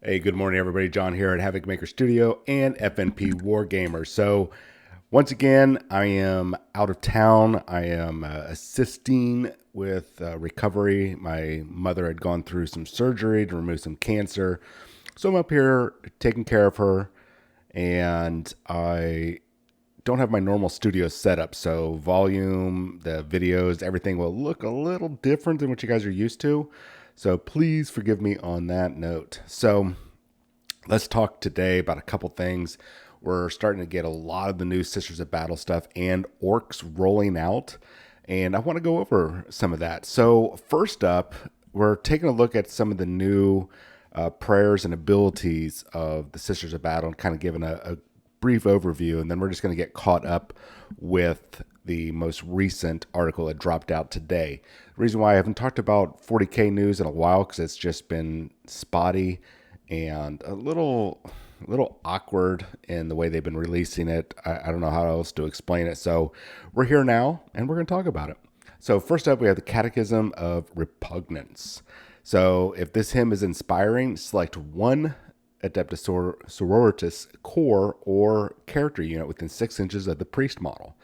Hey, good morning, everybody. John here at Havoc Maker Studio and FNP Wargamers. So, once again, I am out of town. I am assisting with recovery. My mother had gone through some surgery to remove some cancer. So, I'm up here taking care of her, and I don't have my normal studio setup. So, volume, the videos, everything will look a little different than what you guys are used to. So, please forgive me on that note. So, let's talk today about a couple things. We're starting to get a lot of the new Sisters of Battle stuff and orcs rolling out, and I want to go over some of that. So, first up, we're taking a look at some of the new prayers and abilities of the Sisters of Battle and kind of giving a brief overview, and then we're just going to get caught up with the most recent article that dropped out today. The reason why I haven't talked about 40K news in a while because it's just been spotty and a little awkward in the way they've been releasing it. I don't know how else to explain it. So we're here now and we're going to talk about it. So first up, we have the Catechism of Repugnance. So if this hymn is inspiring, select one Adeptus Sororitas core or character unit within 6 inches of the priest model.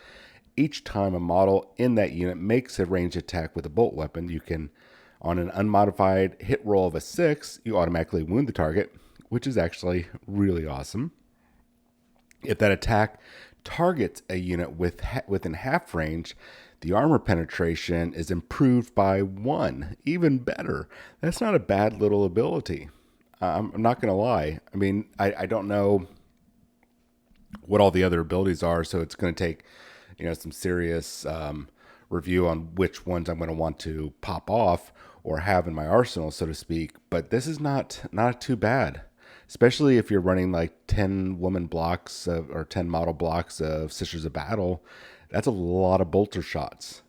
Each time a model in that unit makes a ranged attack with a bolt weapon, you can, on an unmodified hit roll of a 6, you automatically wound the target, which is actually really awesome. If that attack targets a unit within half range, the armor penetration is improved by 1. Even better. That's not a bad little ability. I'm not going to lie. I mean, I don't know what all the other abilities are, so it's going to take some serious review on which ones I'm going to want to pop off or have in my arsenal, so to speak. But this is not too bad, especially if you're running like 10 woman blocks or 10 model blocks of Sisters of Battle. That's a lot of bolter shots.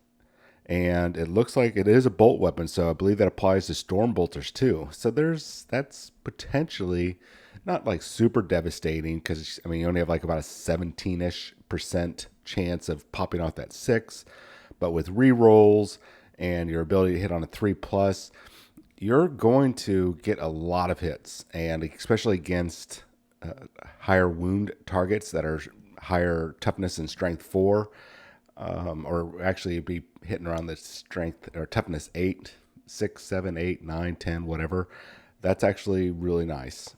And it looks like it is a bolt weapon, so I believe that applies to storm bolters too. So that's potentially not like super devastating because I mean you only have like about a 17-ish% chance of popping off that 6, but with re-rolls and your ability to hit on a 3 plus, you're going to get a lot of hits, and especially against higher wound targets that are higher toughness and strength 4, or actually it'd be hitting around the strength or toughness 8, 6, 7, 8, 9, 10, whatever. That's actually really nice.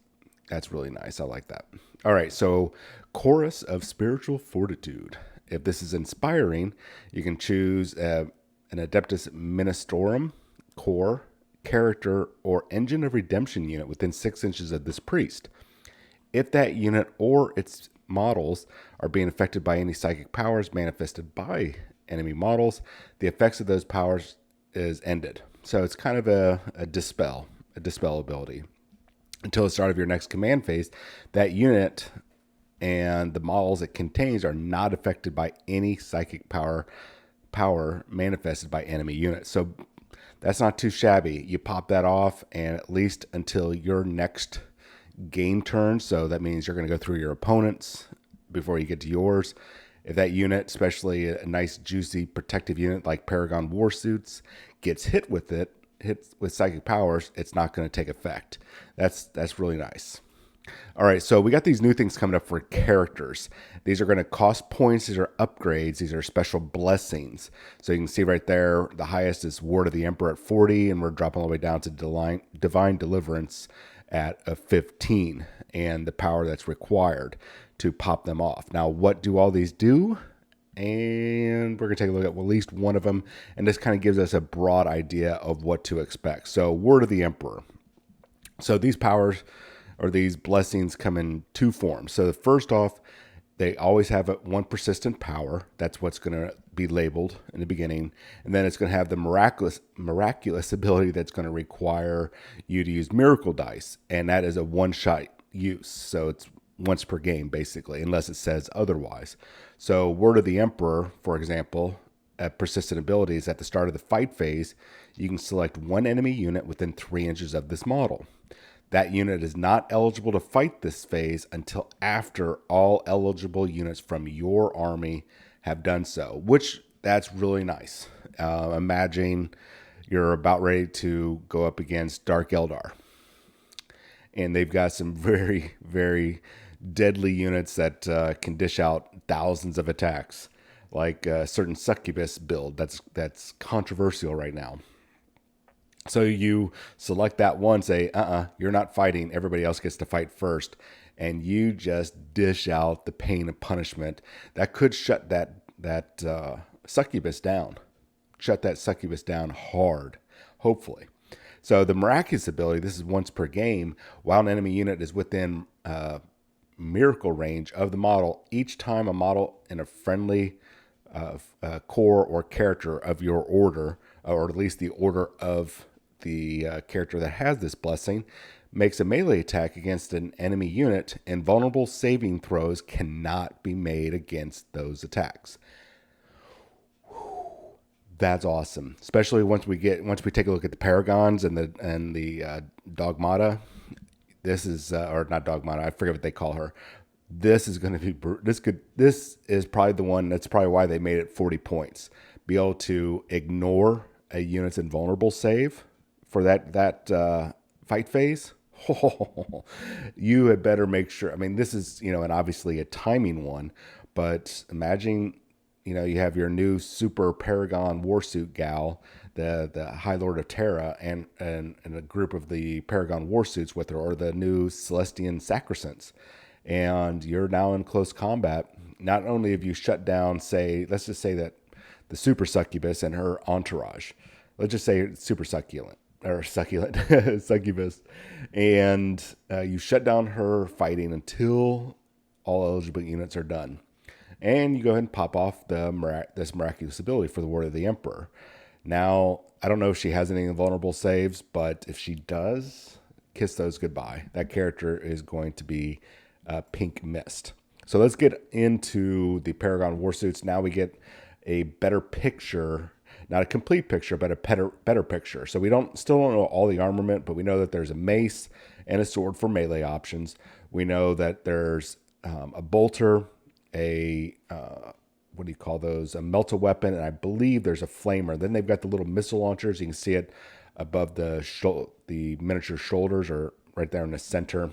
That's really nice. I like that. All right, so Chorus of Spiritual Fortitude. If this is inspiring, you can choose an Adeptus Ministorum core, character, or Engine of Redemption unit within 6 inches of this priest. If that unit or its models are being affected by any psychic powers manifested by enemy models, the effects of those powers is ended. So it's kind of a dispel ability. Until the start of your next command phase, that unit and the models it contains are not affected by any psychic power manifested by enemy units. So that's not too shabby. You pop that off, and at least until your next game turn, so that means you're going to go through your opponents before you get to yours. If that unit, especially a nice juicy protective unit like Paragon Warsuits, gets hit with psychic powers, it's not going to take effect. That's really nice. All right, so we got these new things coming up for characters. These are going to cost points. These are upgrades. These are special blessings. So you can see right there, the highest is Ward of the Emperor at 40, and we're dropping all the way down to Divine Deliverance at a 15, and the power that's required to pop them off. Now, what do all these do? And we're going to take a look at at least one of them, and this kind of gives us a broad idea of what to expect. So, Word of the Emperor. So these powers or these blessings come in 2 forms. So the first off, they always have one persistent power. That's what's going to be labeled in the beginning. And then it's going to have the miraculous ability that's going to require you to use miracle dice. And that is a one-shot use. So it's once per game, basically, unless it says otherwise. So Word of the Emperor, for example, a persistent ability is at the start of the fight phase, you can select one enemy unit within 3 inches of this model. That unit is not eligible to fight this phase until after all eligible units from your army have done so, which that's really nice. Imagine you're about ready to go up against Dark Eldar. and they've got some very, very deadly units that can dish out thousands of attacks, like a certain succubus build that's controversial right now. So you select that one, say, you're not fighting. Everybody else gets to fight first. And you just dish out the pain and punishment that could shut that succubus down. Shut that succubus down hard, hopefully. So the miraculous ability, this is once per game. While an enemy unit is within miracle range of the model, each time a model in a friendly core or character of your order, or at least the order of the character that has this blessing, makes a melee attack against an enemy unit, invulnerable saving throws cannot be made against those attacks. That's awesome, especially once we take a look at the paragons and the Dogmata. This is or not Dogmata. I forget what they call her. This is going to be this is probably the one that's probably why they made it 40 points. Be able to ignore a unit's invulnerable save for that fight phase. You had better make sure. I mean, this is, and obviously a timing one, but imagine, you have your new super Paragon Warsuit gal, the High Lord of Terra, and a group of the Paragon Warsuits with her, or the new Celestian Sacrosanct, and you're now in close combat. Not only have you shut down, let's just say that the super succubus and her entourage, let's just say super succulent or succulent succubus, and you shut down her fighting until all eligible units are done. And you go ahead and pop off this miraculous ability for the Word of the Emperor. Now, I don't know if she has any invulnerable saves, but if she does, kiss those goodbye. That character is going to be pink mist. So let's get into the Paragon Warsuits. Now we get a better picture, not a complete picture, but a better picture. So we still don't know all the armament, but we know that there's a mace and a sword for melee options. We know that there's a bolter, what do you call those? A melt weapon, and I believe there's a flamer. Then they've got the little missile launchers. You can see it above the miniature shoulders, or right there in the center,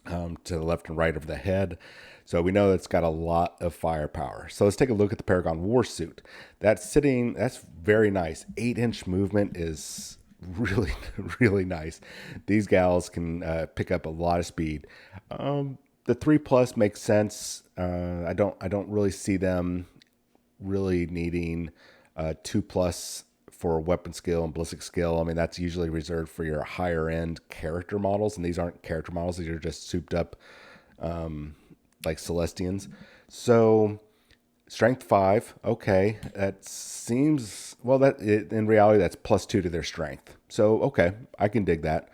to the left and right of the head. So we know it's got a lot of firepower. So let's take a look at the Paragon Warsuit. That's very nice. 8-inch movement is really, really nice. These gals can pick up a lot of speed. The 3+ makes sense. I don't really see them really needing 2+ for weapon skill and ballistic skill. I mean, that's usually reserved for your higher end character models, and these aren't character models. These are just souped up like Celestians. So strength 5, okay. That seems, in reality, that's +2 to their strength. So, okay, I can dig that.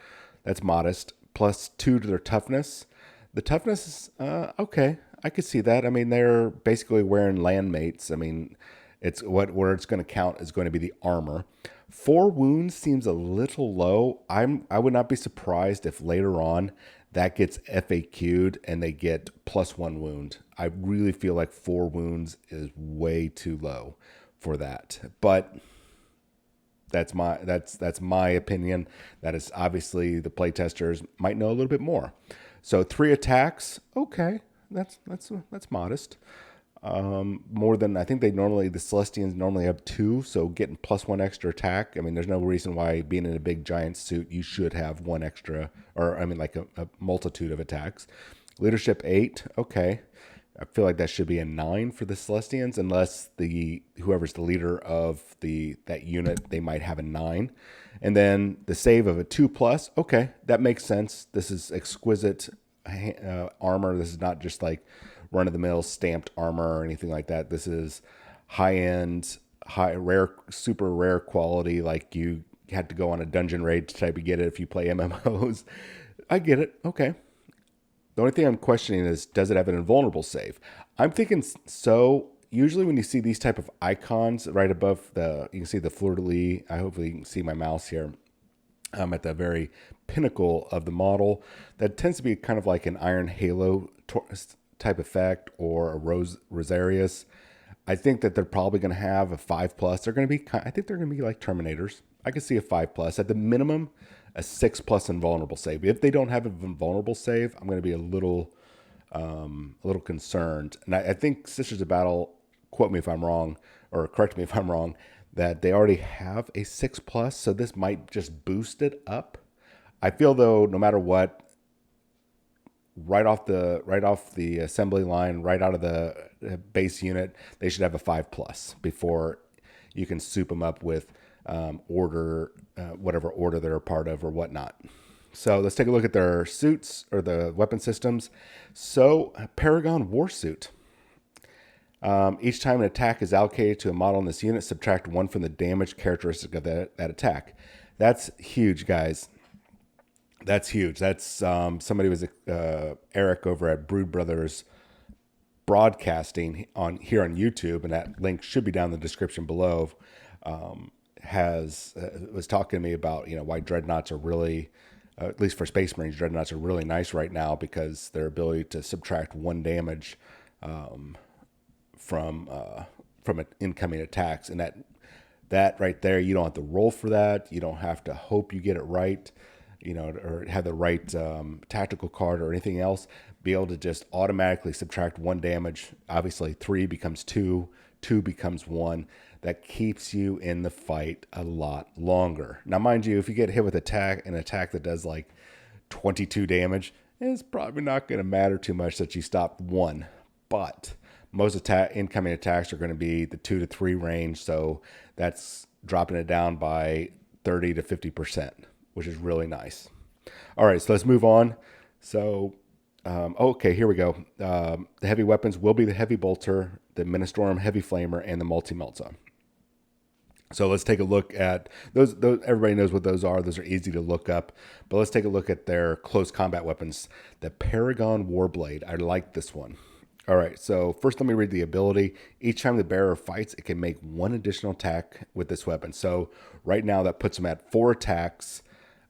That's modest. +2 to their toughness. The toughness is, okay, I could see that. I mean, they're basically wearing landmates. I mean, where it's going to count is going to be the armor. 4 wounds seems a little low. I would not be surprised if later on that gets FAQ'd and they get +1 wound. I really feel like 4 wounds is way too low for that. But that's my opinion. That is obviously the playtesters might know a little bit more. So 3 attacks, okay, that's modest. More than, I think the Celestians normally have 2, so getting +1 extra attack. I mean, there's no reason why, being in a big giant suit, you should have 1 extra, or I mean, like a multitude of attacks. Leadership 8, okay. I feel like that should be a 9 for the Celestians, unless whoever's the leader of that unit, they might have a 9. And then the save of a 2+, okay, that makes sense. This is exquisite armor. This is not just like run-of-the-mill stamped armor or anything like that. This is high-end, super rare quality, like you had to go on a dungeon raid to try to get it if you play MMOs. I get it, okay. The only thing I'm questioning is, does it have an invulnerable save? I'm thinking so. Usually when you see these type of icons right above you can see the fleur-de-lis. Hopefully you can see my mouse here. At the very pinnacle of the model. That tends to be kind of like an Iron Halo type effect, or a Rosarius. I think that they're probably going to have a 5+. I think they're going to be like Terminators. I could see a 5 plus. At the minimum, a 6 plus invulnerable save. If they don't have an invulnerable save, I'm going to be a little concerned. And I think Sisters of Battle, quote me if I'm wrong, or correct me if I'm wrong, that they already have a 6 plus, so this might just boost it up. I feel though, no matter what, right off the assembly line, right out of the base unit, they should have a 5 plus before you can soup them up with whatever order they're a part of or whatnot. So let's take a look at their suits or the weapon systems. So Paragon Warsuit. Each time an attack is allocated to a model in this unit, subtract 1 from the damage characteristic of that attack. That's huge, guys. That's huge. That's somebody was Eric over at Brood Brothers Broadcasting on here on YouTube, and that link should be down in the description below. Was talking to me about why dreadnoughts are really, at least for Space Marines, dreadnoughts are really nice right now because their ability to subtract 1 damage from incoming attacks, and that right there, you don't have to roll for that. You don't have to hope you get it right, or have the right tactical card or anything else. Be able to just automatically subtract 1 damage. Obviously, 3 becomes 2, 2 becomes 1. That keeps you in the fight a lot longer. Now, mind you, if you get hit with an attack that does like 22 damage, it's probably not going to matter too much that you stopped 1. But most incoming attacks are going to be the 2 to 3 range, so that's dropping it down by 30 to 50%, which is really nice. All right, so let's move on. So, okay, here we go. The heavy weapons will be the Heavy Bolter, the Ministorum Heavy Flamer, and the Multi-Melta. So let's take a look at those. Everybody knows what those are. Those are easy to look up. But let's take a look at their close combat weapons. The Paragon Warblade. I like this one. All right, so first let me read the ability. Each time the bearer fights, it can make 1 additional attack with this weapon. So right now that puts them at 4 attacks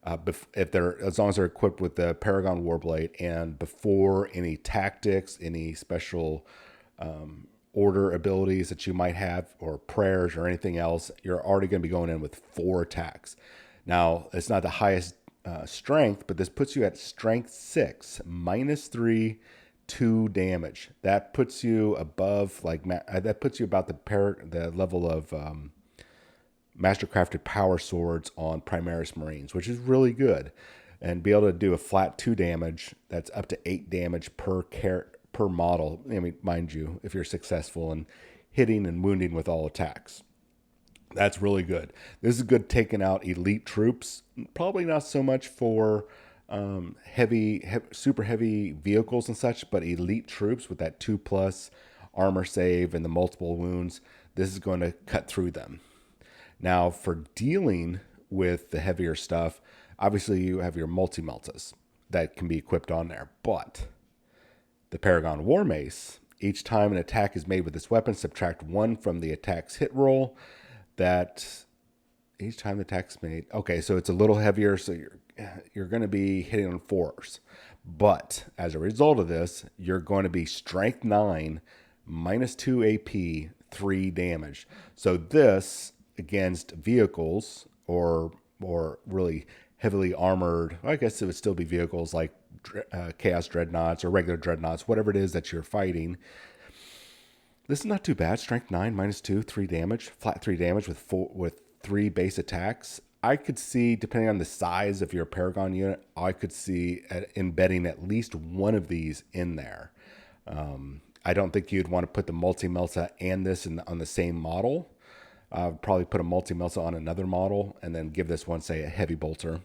as long as they're equipped with the Paragon Warblade, and before any tactics, any special order abilities that you might have, or prayers or anything else, you're already going to be going in with 4 attacks. Now, it's not the highest strength, but this puts you at strength 6, -3, 2 damage. That puts you above, that puts you about the level of Mastercrafted Power Swords on Primaris Marines, which is really good. And be able to do a flat 2 damage, that's up to 8 damage per model. I mean, mind you, if you're successful in hitting and wounding with all attacks. That's really good. This is good taking out elite troops. Probably not so much for super heavy vehicles and such, but elite troops with that 2+ armor save and the multiple wounds, this is going to cut through them. Now, for dealing with the heavier stuff, obviously you have your multi-meltas that can be equipped on there, but the Paragon War Mace, each time an attack is made with this weapon, subtract 1 from the attack's hit roll. That each time the attack's made, okay, so it's a little heavier, so you're going to be hitting on 4s. But as a result of this, you're going to be strength 9, -2 AP, 3 damage. So this against vehicles or really heavily armored, I guess it would still be vehicles like Chaos Dreadnoughts or regular Dreadnoughts, whatever it is that you're fighting. This is not too bad. Strength 9, -2, 3 damage, flat 3 damage with 3 base attacks. I could see, depending on the size of your Paragon unit, I could see embedding at least one of these in there. I don't think you'd want to put the Multi-Melta and this on the same model. Probably put a Multi-Melta on another model and then give this one, say, a Heavy Bolter,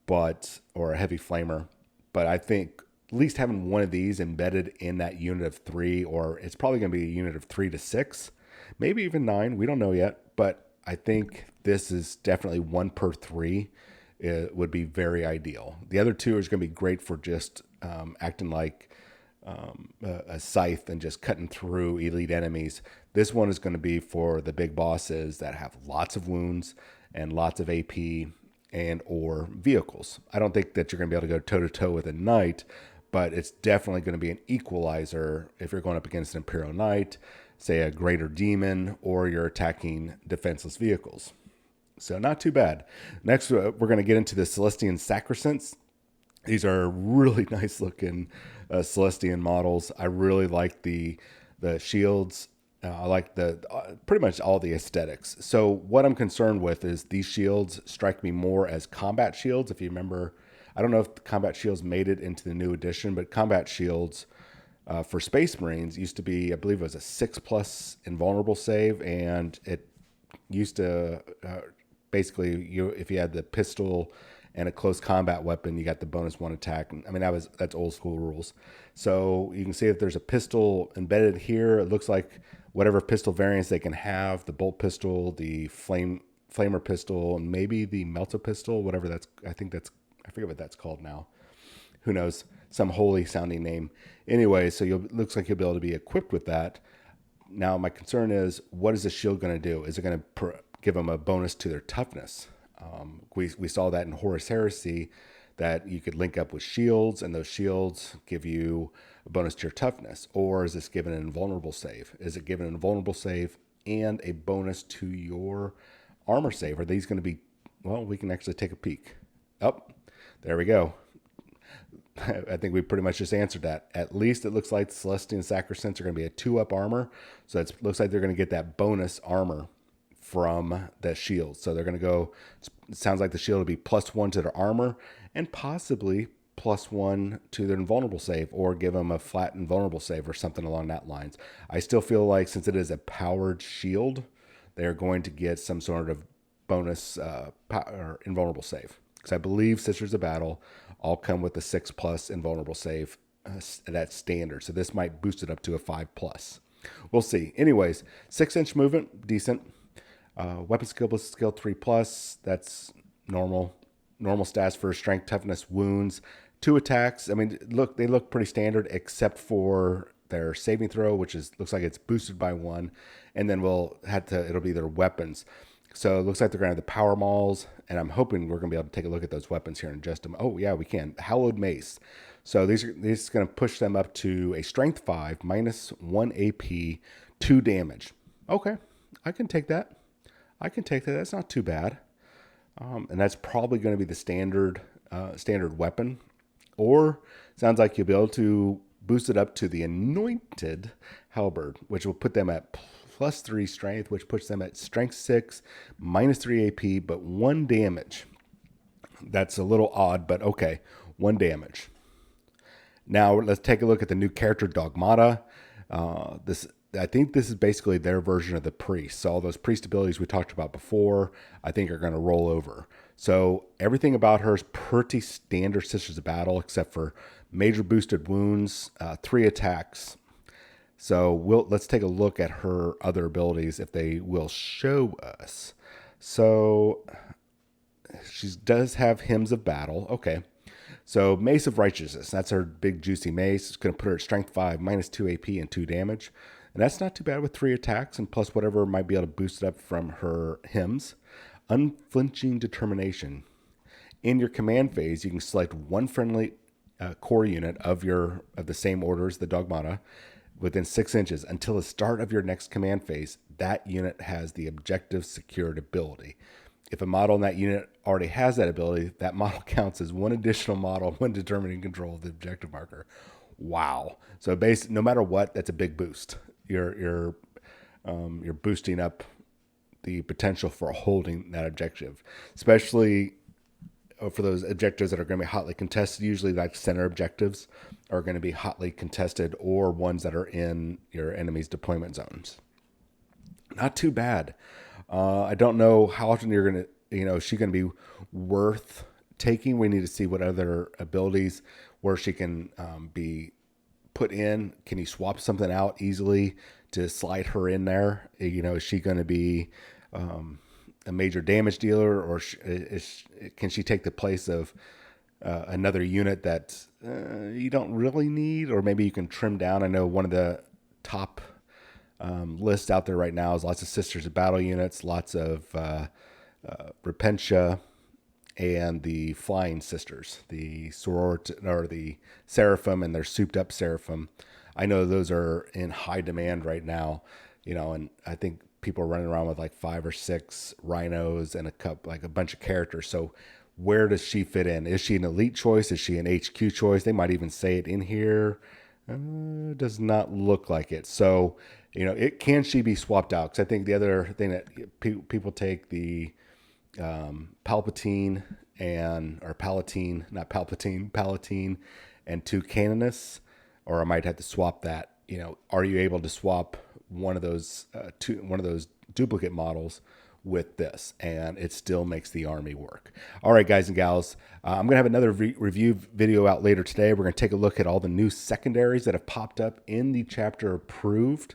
or a Heavy Flamer. But I think at least having one of these embedded in that unit of 3, or it's probably going to be a unit of 3 to 6, maybe even 9. We don't know yet, but I think this is definitely 1 per 3. It would be very ideal. The other 2 is going to be great for just acting like a scythe and just cutting through elite enemies. This one is going to be for the big bosses that have lots of wounds and lots of AP and or vehicles. I don't think that you're going to be able to go toe-to-toe with a knight, but it's definitely going to be an equalizer if you're going up against an Imperial Knight, say a Greater Demon, or you're attacking defenseless vehicles. So not too bad. Next, we're going to get into the Celestian Sacrosancts. These are really nice looking Celestian models. I really like the shields. I like the pretty much all the aesthetics. So what I'm concerned with is these shields strike me more as combat shields. If you remember, I don't know if the combat shields made it into the new edition, but combat shields for Space Marines used to be, I believe it was a 6+ invulnerable save, and it used to basically, if you had the pistol and a close combat weapon, you got the bonus one attack. I mean, that's old school rules. So you can see if there's a pistol embedded here, it looks like whatever pistol variants they can have, the bolt pistol, the flamer pistol, and maybe the melta pistol, whatever that's, I forget what that's called now. Who knows? Some holy sounding name. Anyway, so looks like you'll be able to be equipped with that. Now, my concern is, what is the shield going to do? Is it going to give them a bonus to their toughness? We saw that in Horus Heresy, that you could link up with shields, and those shields give you a bonus to your toughness. Or is this given an invulnerable save? Is it given an invulnerable save and a bonus to your armor save? Are these going to be, well, we can actually take a peek. Oh, there we go. I think we pretty much just answered that. At least it looks like Celestian Sacrosancts are going to be a 2-up armor. So it looks like they're going to get that bonus armor from the shield. So they're going to go, it sounds like the shield will be +1 to their armor and possibly +1 to their invulnerable save, or give them a flat invulnerable save or something along that lines. I still feel like since it is a powered shield, they're going to get some sort of bonus or invulnerable save. Because I believe Sisters of Battle all come with a 6+ invulnerable save. That's standard. So this might boost it up to a 5+. We'll see. Anyways, 6-inch movement, decent. Weapon skill 3+. That's normal. Normal stats for strength, toughness, wounds. 2 attacks. I mean, they look pretty standard except for their saving throw, which looks like it's boosted by 1. And then it'll be their weapons. So it looks like they're going to have the power mauls, and I'm hoping we're going to be able to take a look at those weapons here in just a moment. Oh, yeah, we can. Hallowed Mace. So these are going to push them up to a strength 5, -1 AP, 2 damage. Okay, I can take that. That's not too bad. And that's probably going to be the standard weapon. Or sounds like you'll be able to boost it up to the Anointed Halberd, which will put them at +3 strength, which puts them at strength 6, -3 AP, but 1 damage. That's a little odd, but okay, 1 damage. Now let's take a look at the new character Dogmata. I think this is basically their version of the priest. So all those priest abilities we talked about before, I think are going to roll over. So everything about her is pretty standard Sisters of Battle, except for major boosted wounds, 3 attacks. So let's take a look at her other abilities if they will show us. So she does have Hymns of Battle. Okay. So Mace of Righteousness, that's her big juicy mace. It's going to put her at strength 5, -2 AP and 2 damage. And that's not too bad with 3 attacks and plus whatever might be able to boost it up from her hymns. Unflinching Determination. In your command phase, you can select one friendly core unit of the same order as the Dogmata within 6 inches until the start of your next command phase. That unit has the objective secured ability. If a model in that unit already has that ability, that model counts as one additional model when determining control of the objective marker. Wow! So no matter what, that's a big boost. You're boosting up the potential for holding that objective, especially for those objectives that are going to be hotly contested. Usually, like center objectives are going to be hotly contested, or ones that are in your enemy's deployment zones. Not too bad. I don't know how often you're going to, is she going to be worth taking? We need to see what other abilities where she can be put in. Can you swap something out easily to slide her in there? Is she going to be a major damage dealer, or can she take the place of another unit that you don't really need, or maybe you can trim down? I know one of the top lists out there right now is lots of Sisters of Battle units, lots of Repentia, and the Flying Sisters, the sorority or the Seraphim and their souped up Seraphim. I know those are in high demand right now, and I think people are running around with like 5 or 6 rhinos and a bunch of characters. So where does she fit in? Is she an elite choice? Is she an HQ choice? They might even say it in here. Does not look like it. So, can she be swapped out? Because I think the other thing that people take the Palpatine or Palatine, not Palpatine, Palatine, and 2 Canonus, or I might have to swap that. Are you able to swap one of those duplicate models with this, and it still makes the army work? All right, guys and gals, I'm gonna have another review video out later today. We're gonna take a look at all the new secondaries that have popped up in the chapter approved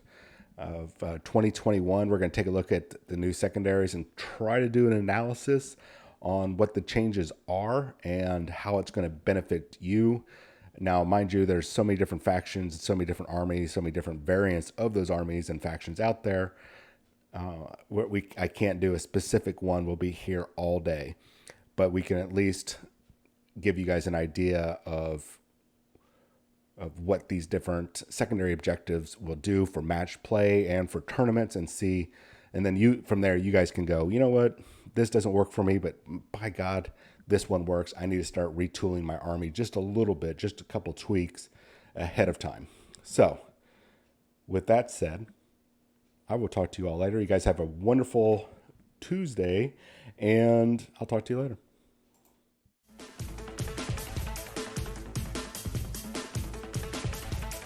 of 2021. We're going to take a look at the new secondaries and try to do an analysis on what the changes are and how it's going to benefit you. Now, mind you, there's so many different factions, so many different armies, so many different variants of those armies and factions out there. I can't do a specific one. We'll be here all day, but we can at least give you guys an idea of what these different secondary objectives will do for match play and for tournaments, and then from there you guys can go, you know what, this doesn't work for me, but by God, this one works. I need to start retooling my army just a little bit, just a couple tweaks ahead of time. So with that said, I will talk to you all later. You guys have a wonderful Tuesday, and I'll talk to you later.